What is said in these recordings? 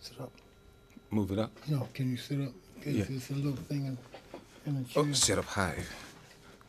Sit up. Move it up. No, can you sit up? Yeah. It's a little thing in the Oh, chair. sit up high.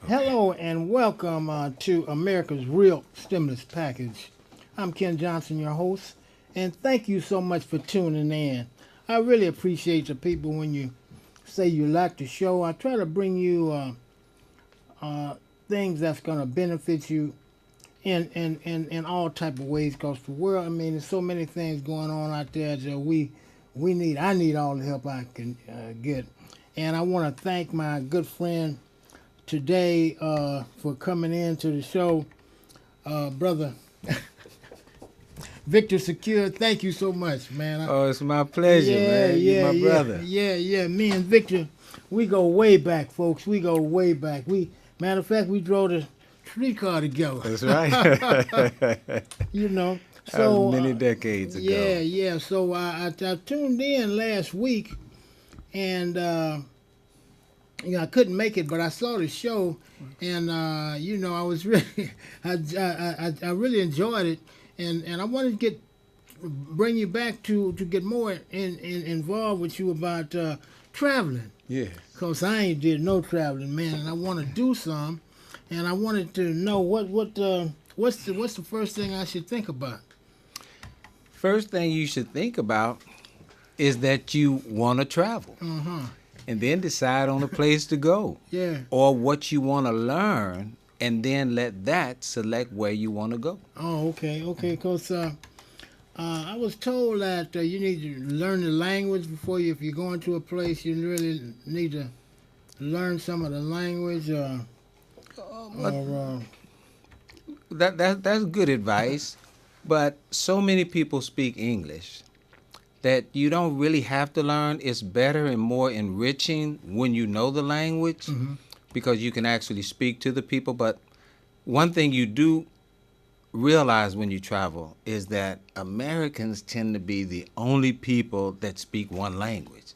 Okay. Hello and welcome to America's Real Stimulus Package. I'm Ken Johnson, your host, and thank you so much for tuning in. I really appreciate the people when you say you like the show. I try to bring you things that's going to benefit you in all type of ways because the world, I mean, there's so many things going on out there that I need all the help I can get. And I want to thank my good friend today for coming in to the show, brother Victor Secure. Thank you so much, man. Oh, it's my pleasure, man. You my brother. Yeah. Me and Victor, we go way back, folks. We go way back. Matter of fact, we drove the streetcar together. That's right. You know. That was So many decades ago. yeah. So I tuned in last week, and I couldn't make it, but I saw the show, and I was really, I really enjoyed it, and I wanted to bring you back to get more involved with you about traveling, Yeah. cause I ain't did no traveling, man, and I want to do some, and I wanted to know what's the first thing I should think about. First thing you should think about is that you want to travel. And then decide on a place to go. Yeah. Or what you want to learn, and then let that select where you want to go. Oh, okay. Cause I was told that you need to learn the language before if you're going to a place, you really need to learn some of the language. That's good advice, but so many people speak English that you don't really have to learn. It's better and more enriching when you know the language because you can actually speak to the people. But one thing you do realize when you travel is that Americans tend to be the only people that speak one language.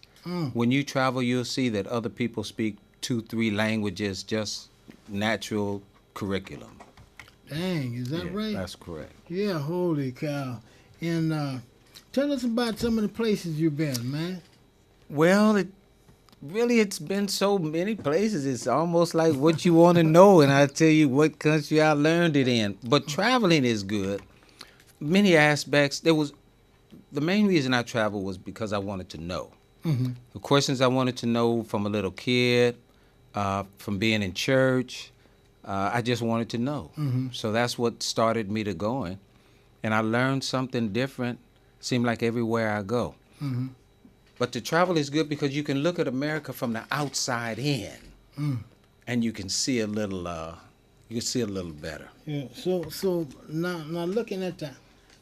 When you travel, you'll see that other people speak 2-3 languages, just natural curriculum. Dang, is that right? That's correct. Yeah, holy cow. And tell us about some of the places you've been, man. Well, it's been so many places. It's almost like what you want to know, and I tell you what country I learned it in. But traveling is good. Many aspects. The main reason I traveled was because I wanted to know. The questions I wanted to know from a little kid, from being in church, I just wanted to know. So that's what started me to going, and I learned something different. Seemed like everywhere I go. But the travel is good because you can look at America from the outside in, and you can see a little. You can see a little better. Yeah. So now looking at the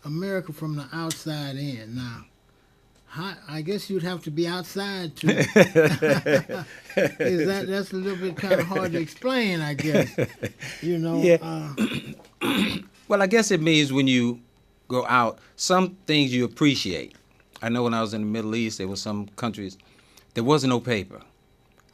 America from the outside in now. I guess you'd have to be outside to. That's a little bit kind of hard to explain, I guess. Yeah. Well, I guess it means when you go out, some things you appreciate. I know when I was in the Middle East, there were some countries there was no paper.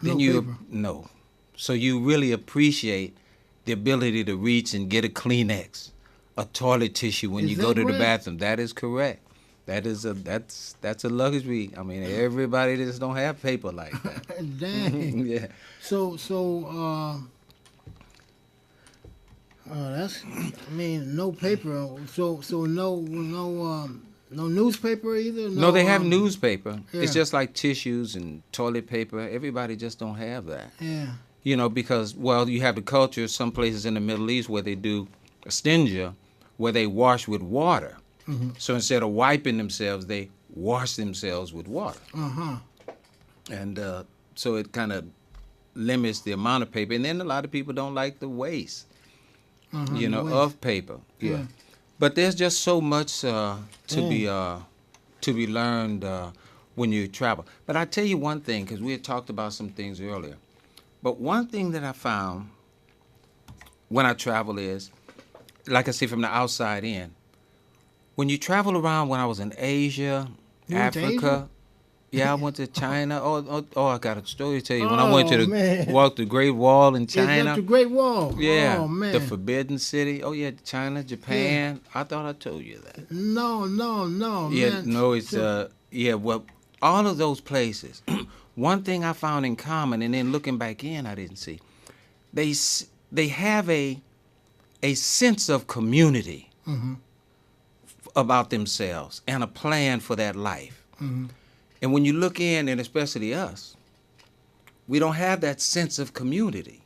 No. So you really appreciate the ability to reach and get a Kleenex, a toilet tissue when you go to the bathroom. That is correct. That's a luxury. I mean, everybody just don't have paper like that. Dang. Yeah. So no paper. So no newspaper either. No, they have newspaper. Yeah. It's just like tissues and toilet paper. Everybody just don't have that. Yeah. Because you have the culture. Some places in the Middle East where they do a stinger, where they wash with water. So instead of wiping themselves, they wash themselves with water. And so it kind of limits the amount of paper. And then a lot of people don't like the waste, of paper. Yeah. But there's just so much to be learned when you travel. But I tell you one thing, because we had talked about some things earlier. But one thing that I found when I travel is, like I say, from the outside in, when you travel around, when I was in Asia, Africa, Yeah, I went to China. Oh, I got a story to tell you. When I went to the man. walk the Great Wall in Is that China. the Great Wall? Yeah, Oh, man. the Forbidden City. Oh yeah, China, Japan. I thought I told you that. No, Yeah, man. no, it's yeah. Well, all of those places. One thing I found in common, and then looking back in, I didn't see. They have a sense of community about themselves and a plan for that life. And when you look in, and especially us, we don't have that sense of community.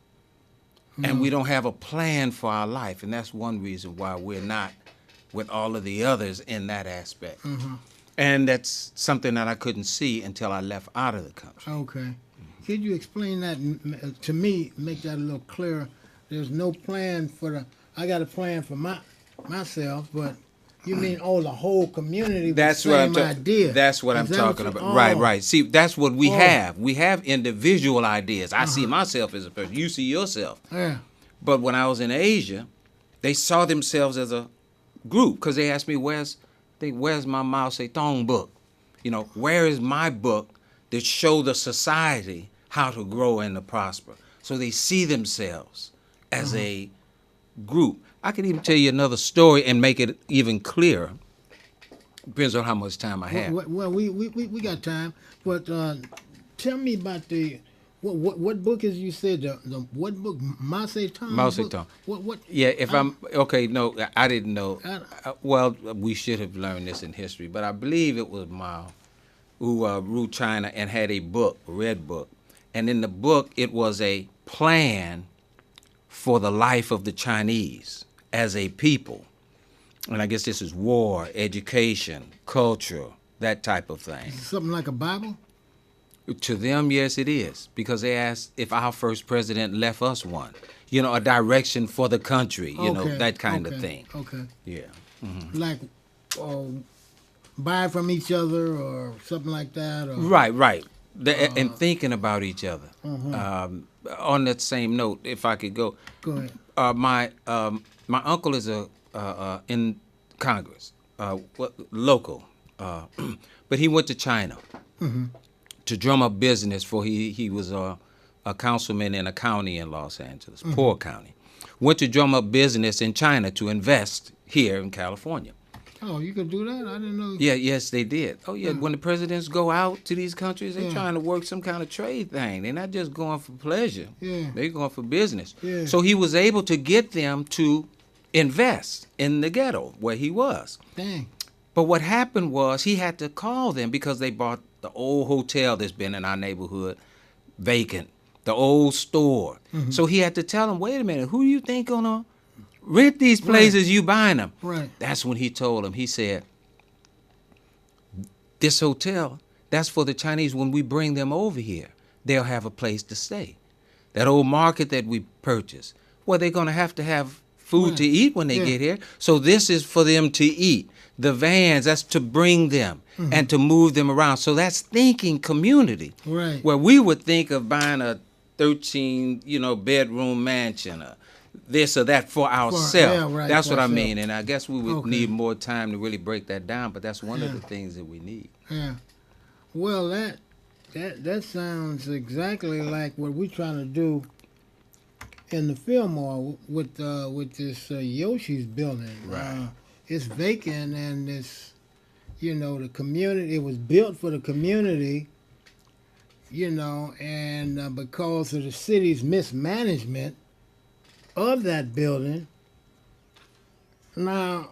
And we don't have a plan for our life. And that's one reason why we're not with all of the others in that aspect. And that's something that I couldn't see until I left out of the country. Okay. Could you explain that to me, make that a little clearer? There's no plan for I got a plan for myself, but you mean, the whole community with That's the what same I'm idea. That's what Is I'm that talking what you- about. Right. See, that's what we Oh. have. We have individual ideas. I see myself as a person. You see yourself. Yeah. But when I was in Asia, they saw themselves as a group because they asked me, where's my Mao Zedong book? You know, where is my book that show the society how to grow and to prosper? So they see themselves as a group. I can even tell you another story and make it even clearer. Depends on how much time I have. Well, we got time, but tell me about the what book is you said the what book Mao Zedong? Mao book? Zedong. What? Yeah, if I'm okay, no, I didn't know. I- Well, we should have learned this in history, but I believe it was Mao who ruled China and had a book, a red book, and in the book it was a plan for the life of the Chinese as a people. And I guess this is war, education, culture, that type of thing. Something like a Bible? To them, yes, it is, because they asked if our first president left us one, you know, a direction for the country, you know, that kind of thing. Okay. Yeah. Like buy from each other or something like that. Or, Right. And thinking about each other. On that same note, if I could go, Go ahead. my uncle is in Congress, local, but he went to China to drum up business for he was a councilman in a county in Los Angeles, poor county. Went to drum up business in China to invest here in California. Oh, you could do that? I didn't know. Yeah, yes, they did. Oh, yeah, when the presidents go out to these countries, they're Yeah. trying to work some kind of trade thing. They're not just going for pleasure. Yeah. They're going for business. Yeah. So he was able to get them to invest in the ghetto where he was. Dang. But what happened was he had to call them because they bought the old hotel that's been in our neighborhood vacant, the old store. So he had to tell them, wait a minute, who do you think gonna rent these places you buying them? Right. That's when he told them, he said, this hotel, that's for the Chinese. When we bring them over here, they'll have a place to stay. That old market that we purchased, well, they're going to have food to eat when they Yeah. get here. So this is for them to eat. The vans, that's to bring them and to move them around. So that's thinking community. Right. Where we would think of buying a 13, bedroom mansion, this or that for ourselves. yeah, right, That's for what I ourselves. mean. And I guess we would Okay. need more time to really break that down, but that's one of Yeah. the things that we need. Yeah. Well, that sounds exactly like what we're trying to do in the Fillmore with this Yoshi's building. Right. It's vacant, and it's the community. It was built for the community. And because of the city's mismanagement of that building, now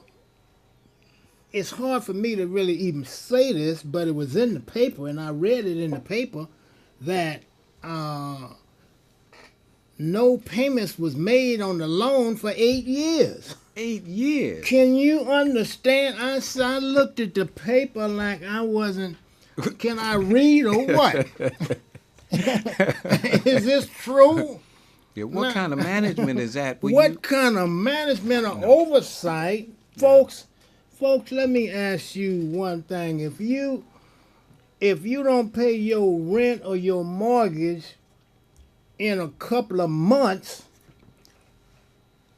it's hard for me to really even say this, but it was in the paper, and I read it in the paper that no payments was made on the loan for 8 years. 8 years. Can you understand? I looked at the paper like I wasn't. Can I read or what? Is this true? Yeah, what kind of management is that? What kind of management or oversight, folks? Folks, let me ask you one thing. If you don't pay your rent or your mortgage in a couple of months,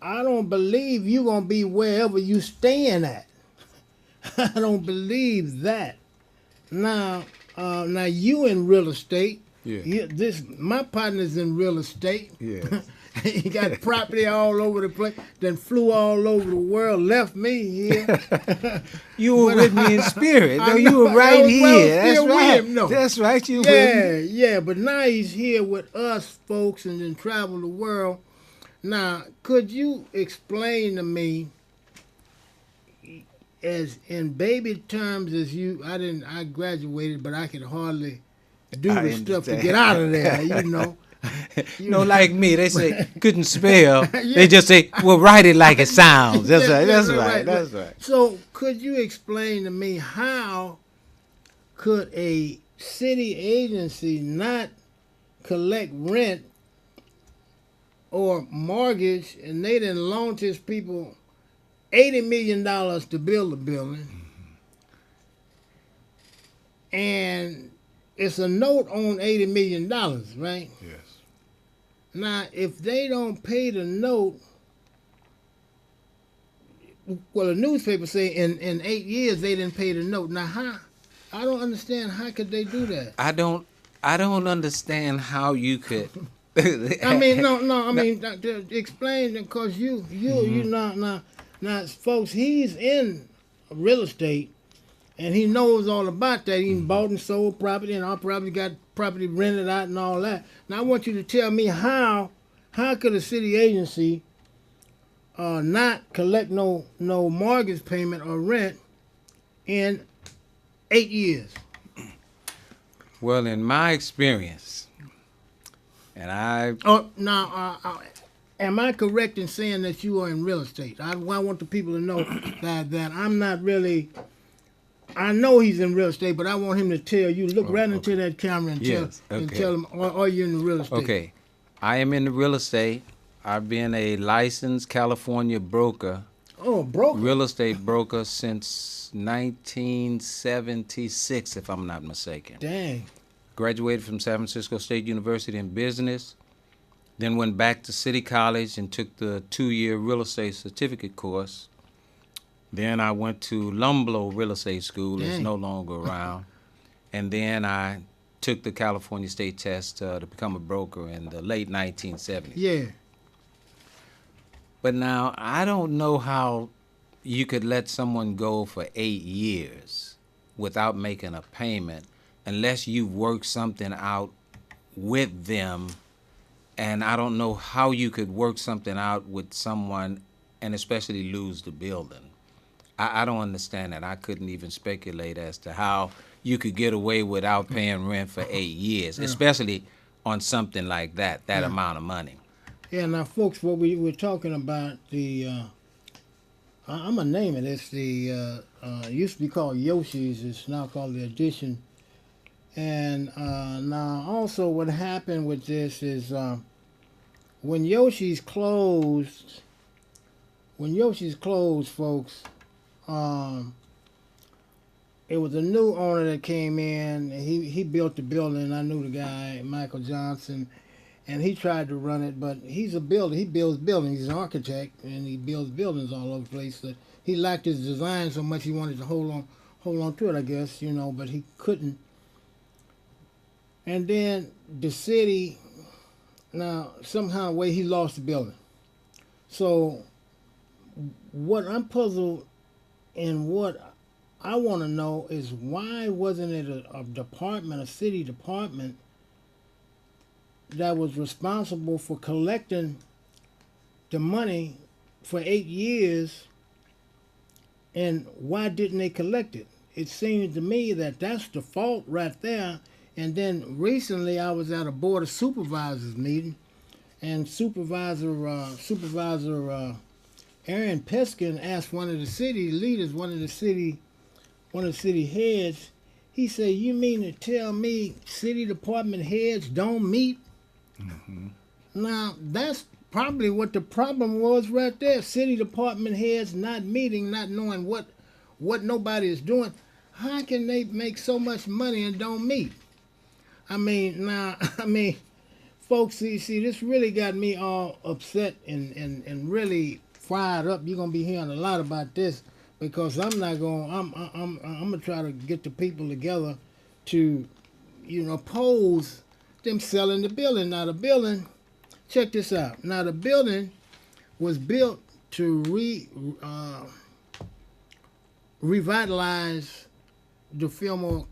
I don't believe you're gonna be wherever you staying at. I don't believe that. Now, Now you in real estate. Yeah. This my partner's in real estate. Yeah. He got property all over the place. Then flew all over the world. Left me here. You were But with me in spirit. I No, you were know, right I was here. That's still with right. him, no. That's right. You with Yeah, me. yeah. But now he's here with us folks and then travel the world. Now, could you explain to me, as in baby terms, as you? I graduated, but I could hardly do I the stuff to understand. get out of there. You know. No, like me, they say couldn't spell. Yeah. They just say, "Well, write it like it sounds." That's Yeah, right. yeah, That's right. That's right. So, could you explain to me how could a city agency not collect rent or mortgage, and they didn't loan his people $80 million to build a building, and it's a note on $80 million, right? Yes. Now, if they don't pay the note, well, the newspaper say in 8 years they didn't pay the note. Now, how? I don't understand. How could they do that? I don't understand how you could. I mean, no. I mean, explain, because you now, folks. He's in real estate, and he knows all about that. He bought and sold property, and our property got property rented out and all that. Now, I want you to tell me how could a city agency not collect no mortgage payment or rent in 8 years? Well, in my experience, and I Oh, now, am I correct in saying that you are in real estate? I want the people to know that I'm not really. I know he's in real estate, but I want him to tell you. Look right into that camera and Yes, tell him, are you in the real estate? okay, I am in the real estate. I've been a licensed California broker, Oh, broker. real estate broker since 1976, if I'm not mistaken. Dang. Graduated from San Francisco State University in business, then went back to City College and took the 2-year real estate certificate course. Then I went to Lumblow Real Estate School. It's Dang. no longer around. And then I took the California state test to become a broker in the late 1970s. Yeah. But now, I don't know how you could let someone go for 8 years without making a payment unless you work something out with them. And I don't know how you could work something out with someone and especially lose the building. I don't understand that. I couldn't even speculate as to how you could get away without paying rent for 8 years, especially on something like that amount of money. Yeah. Now, folks, what we were talking about, I'm gonna name it. It's the used to be called Yoshi's. It's now called the Edition. And now, also, what happened with this is when Yoshi's closed, folks, it was a new owner that came in. He built the building. I knew the guy, Michael Johnson, and he tried to run it. But he's a builder. He builds buildings. He's an architect, and he builds buildings all over the place. But he liked his design so much he wanted to hold on to it, I guess, but he couldn't. And then the city, now somehow way he lost the building. So what I'm puzzled and what I want to know is, why wasn't it a department, a city department, that was responsible for collecting the money for 8 years, and why didn't they collect it? It seems to me that that's the fault right there. And then recently I was at a board of supervisors meeting, and supervisor Aaron Peskin asked one of the city leaders, one of the city heads. He said, "You mean to tell me city department heads don't meet?" Mm-hmm. Now, that's probably what the problem was right there. City department heads not meeting, not knowing what nobody is doing. How can they make so much money and don't meet? I mean, folks, see, this really got me all upset and really fired up. You're gonna be hearing a lot about this, because I'm gonna try to get the people together to, oppose them selling the building. Now the building, check this out. Now the building was built to revitalize the Fillmore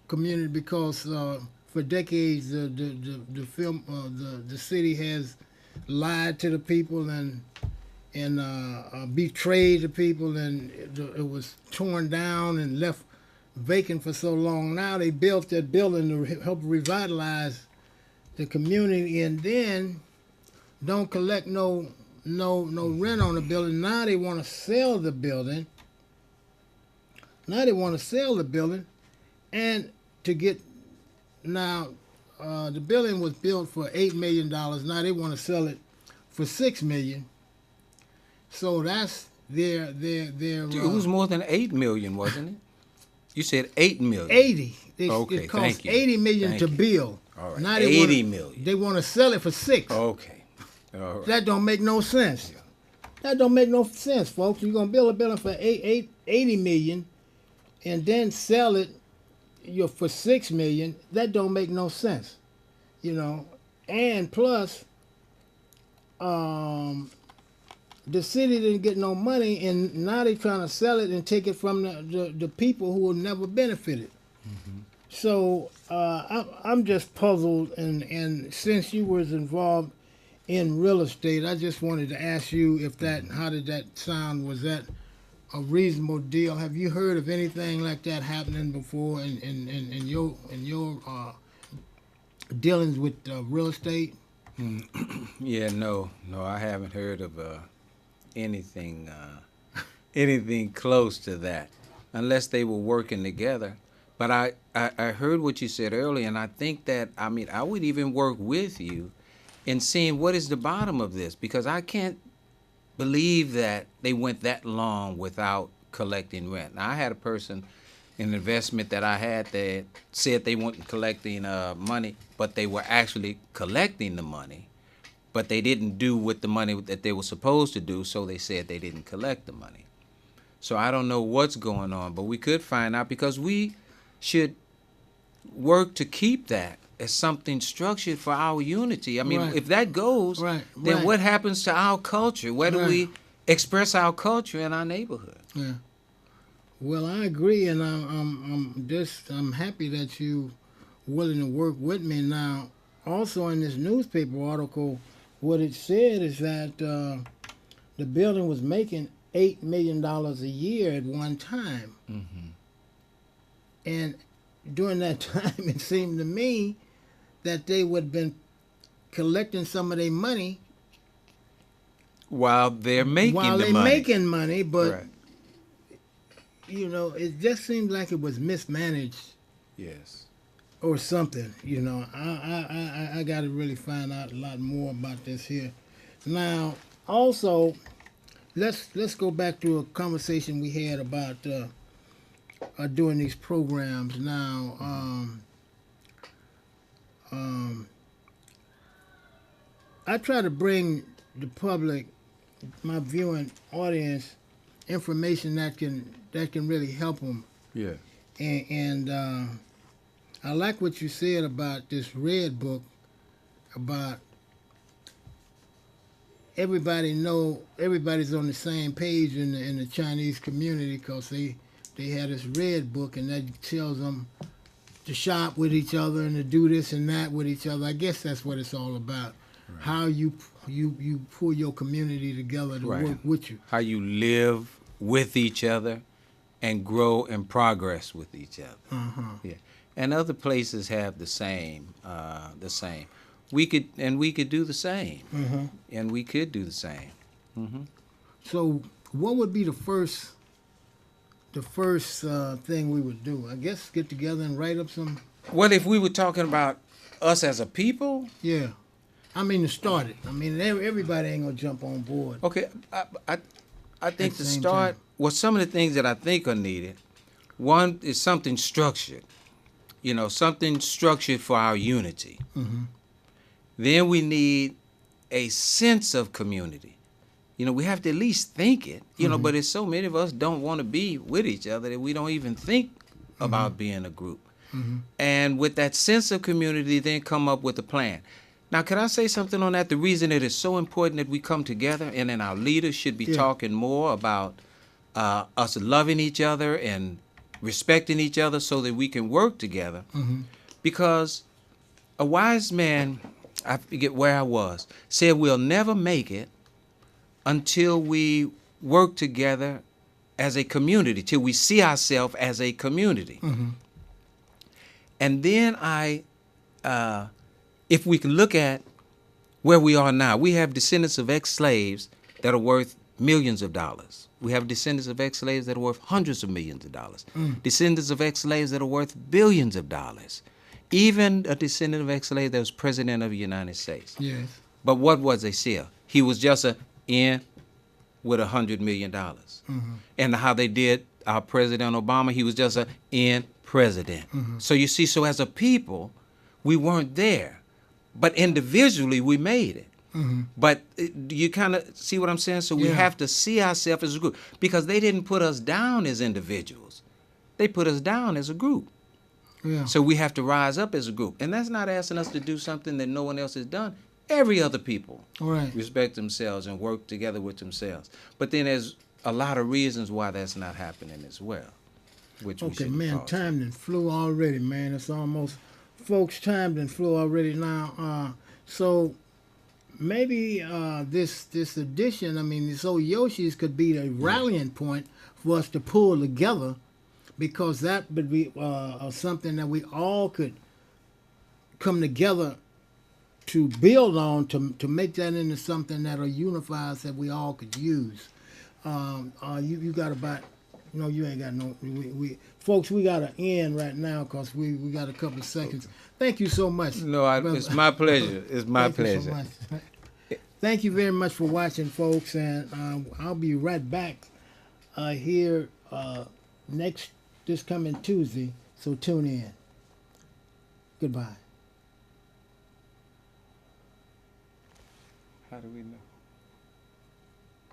community because for decades the city has lied to the people and betrayed the people, and it was torn down and left vacant for so long. Now they built that building to help revitalize the community, and then don't collect no rent on the building. Now they want to sell the building. And to get the building was built for $8 million. Now they want to sell it for $6 million. So that's their. It was more than 8 million, wasn't it? You said 8 million. 80. Okay, it cost thank you. 80 million to build. All right. Now 80 million. They want to sell it for $6. Okay. All right. That don't make no sense. That don't make no sense, folks. You're gonna build a building for 80 million, and then sell it for $6 million. That don't make no sense, And plus, the city didn't get no money, and now they're trying to sell it and take it from the people who will never benefited. Mm-hmm. So I'm just puzzled, and since you was involved in real estate, I just wanted to ask you how did that sound? Was that a reasonable deal? Have you heard of anything like that happening before in your dealings with real estate? Yeah, no, I haven't heard of anything close to that, unless they were working together. But I heard what you said earlier, and I think that I would even work with you in seeing what is the bottom of this, because I can't believe that they went that long without collecting rent. Now, I had a person, an investment that I had, that said they weren't collecting money, but they were actually collecting the money, but they didn't do with the money that they were supposed to do, so they said they didn't collect the money. So I don't know what's going on, but we could find out, because we should work to keep that as something structured for our unity. Right. If that goes, then what happens to our culture? Where do we express our culture in our neighborhood? Yeah. Well, I agree, and I'm happy that you willing to work with me. Now, also in this newspaper article, what it said is that the building was making $8 million a year at one time. Mm-hmm. And during that time, it seemed to me that they would have been collecting some of their money while they're making making money, but right. It just seemed like it was mismanaged. Yes. Or something. I got to really find out a lot more about this here. Now, also, let's go back to a conversation we had about doing these programs. Now, I try to bring the public, my viewing audience, information that can really help them. Yeah. And I like what you said about this red book, about everybody's on the same page in the Chinese community, because they had this red book, and that tells them to shop with each other and to do this and that with each other. I guess that's what it's all about. Right. How you pull your community together to work with you. How you live with each other and grow and progress with each other. Uh-huh. Yeah. And other places have the same. We could do the same. Mm-hmm. And we could do the same. Mm-hmm. So what would be the first thing we would do? I guess get together and write up some. Well, if we were talking about us as a people. Yeah. To start it. Everybody ain't gonna jump on board. Okay. I think to start, some of the things that I think are needed, one is something structured. Something structured for our unity. Mm-hmm. Then we need a sense of community. We have to at least think it, mm-hmm. but it's so many of us don't want to be with each other that we don't even think about being a group. And with that sense of community, then come up with a plan. Now, can I say something on that? The reason it is so important that we come together, and then our leaders should be talking more about us loving each other and respecting each other so that we can work together. Because a wise man, I forget where I was, said we'll never make it until we work together as a community, till we see ourselves as a community. And then if we can look at where we are now, we have descendants of ex-slaves that are worth millions of dollars. We have descendants of ex-slaves that are worth hundreds of millions of dollars. Descendants of ex-slaves that are worth billions of dollars. Even a descendant of ex-slave that was president of the United States. Yes. But what was they still? He was just a in with $100 million. And how they did our President Obama, he was just a in president. So you see, so as a people, we weren't there. But individually, we made it. But you kind of see what I'm saying? So we have to see ourselves as a group. Because they didn't put us down as individuals. They put us down as a group. Yeah. So we have to rise up as a group. And that's not asking us to do something that no one else has done. Every other people respect themselves and work together with themselves. But then there's a lot of reasons why that's not happening as well. Which we shouldn't man, cause. time done flew already, man. It's almost, folks, time done flew already now. So maybe this edition, I mean, so Yoshi's could be the rallying point for us to pull together, because that would be something that we all could come together to build on, to make that into something that'll unify us, that we all could use. You got about, no, you ain't got no, folks, we got to end right now because we got a couple of seconds. Thank you so much. No, it's my pleasure. It's my pleasure. Thank you so much. Thank you very much for watching, folks, and I'll be right back here this coming Tuesday, so tune in. Goodbye. How do we know?